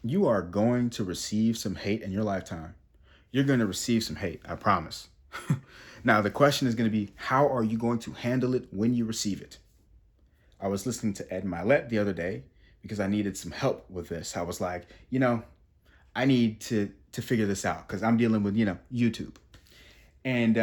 You are going to receive some hate in your lifetime. You're going to receive some hate, I promise. Now, the question is going to be, how are you going to handle it when you receive it? I was listening to Ed Mylett the other day because I needed some help with this. I was like, I need to figure this out because I'm dealing with, YouTube. And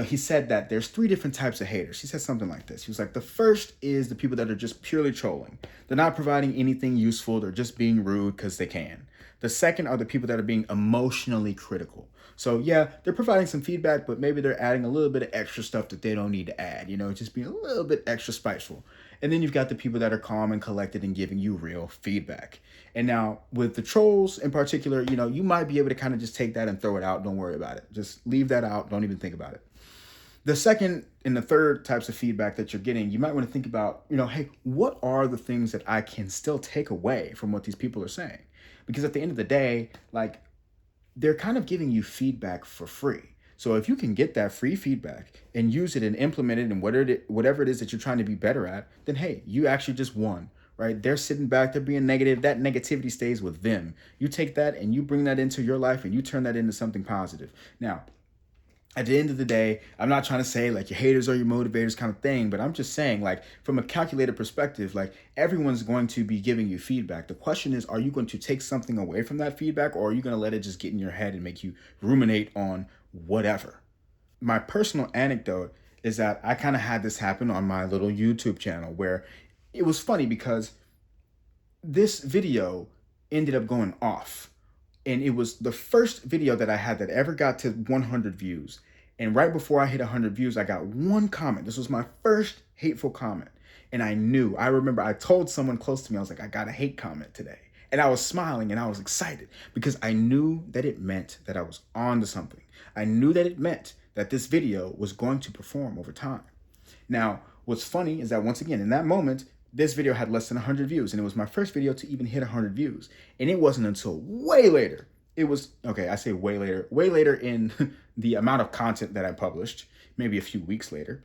he said that there's three different types of haters. He said something like this. He was like, the first is the people that are just purely trolling. They're not providing anything useful. They're just being rude because they can. The second are the people that are being emotionally critical. So yeah, they're providing some feedback, but maybe they're adding a little bit of extra stuff that they don't need to add, just being a little bit extra spiteful. And then you've got the people that are calm and collected and giving you real feedback. And now with the trolls in particular, you might be able to kind of just take that and throw it out. Don't worry about it. Just leave that out. Don't even think about it. The second and the third types of feedback that you're getting, you might want to think about, hey, what are the things that I can still take away from what these people are saying? Because at the end of the day, like, they're kind of giving you feedback for free. So if you can get that free feedback and use it and implement it in whatever it is that you're trying to be better at, then hey, you actually just won, right? They're sitting back, they're being negative. That negativity stays with them. You take that and you bring that into your life and you turn that into something positive. Now, at the end of the day, I'm not trying to say like your haters are your motivators kind of thing, but I'm just saying like from a calculated perspective, like everyone's going to be giving you feedback. The question is, are you going to take something away from that feedback or are you going to let it just get in your head and make you ruminate on whatever? My personal anecdote is that I kind of had this happen on my little YouTube channel where it was funny because this video ended up going off. And it was the first video that I had that ever got to 100 views. And right before I hit 100 views, I got one comment. This was my first hateful comment. And I remember I told someone close to me, I was like, I got a hate comment today. And I was smiling and I was excited because I knew that it meant that I was on to something. I knew that it meant that this video was going to perform over time. Now, what's funny is that once again, in that moment, this video had less than 100 views, and it was my first video to even hit 100 views. And it wasn't until way later, it was, okay, I say way later in the amount of content that I published, maybe a few weeks later,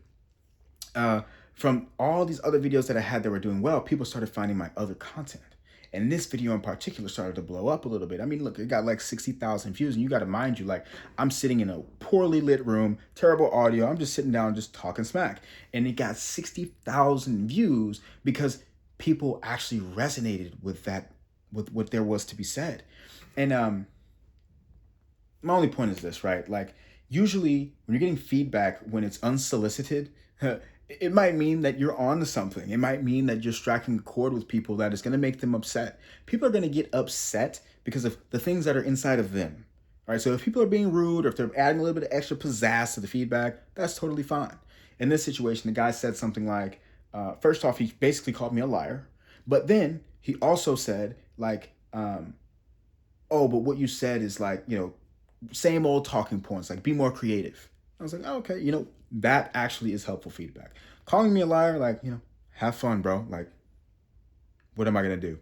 from all these other videos that I had that were doing well, people started finding my other content. And this video in particular started to blow up a little bit. I mean, look, it got like 60,000 views. And you got to mind you, like, I'm sitting in a poorly lit room, terrible audio. I'm just sitting down, just talking smack. And it got 60,000 views because people actually resonated with that, with what there was to be said. And my only point is this, right? Like, usually when you're getting feedback when it's unsolicited, it might mean that you're on to something. It might mean that you're striking a chord with people that is going to make them upset. People are going to get upset because of the things that are inside of them. Right? So if people are being rude or if they're adding a little bit of extra pizzazz to the feedback, that's totally fine. In this situation, the guy said something like, first off, he basically called me a liar. But then he also said, like, oh, but what you said is like, same old talking points, like be more creative. I was like, oh, okay, that actually is helpful feedback. Calling me a liar, like, have fun, bro. Like, what am I gonna do?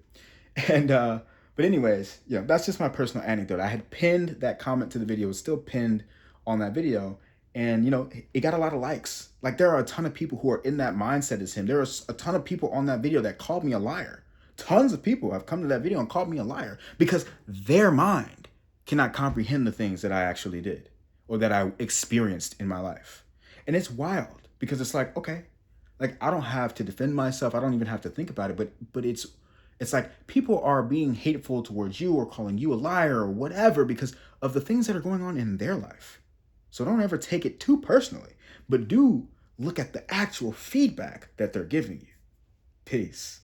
And but anyways, that's just my personal anecdote. I had pinned that comment to the video, it was still pinned on that video, and it got a lot of likes. Like there are a ton of people who are in that mindset as him. There are a ton of people on that video that called me a liar. Tons of people have come to that video and called me a liar because their mind cannot comprehend the things that I actually did or that I experienced in my life. And it's wild because it's like, okay, like I don't have to defend myself. I don't even have to think about it, but it's like people are being hateful towards you or calling you a liar or whatever because of the things that are going on in their life. So don't ever take it too personally, but do look at the actual feedback that they're giving you. Peace.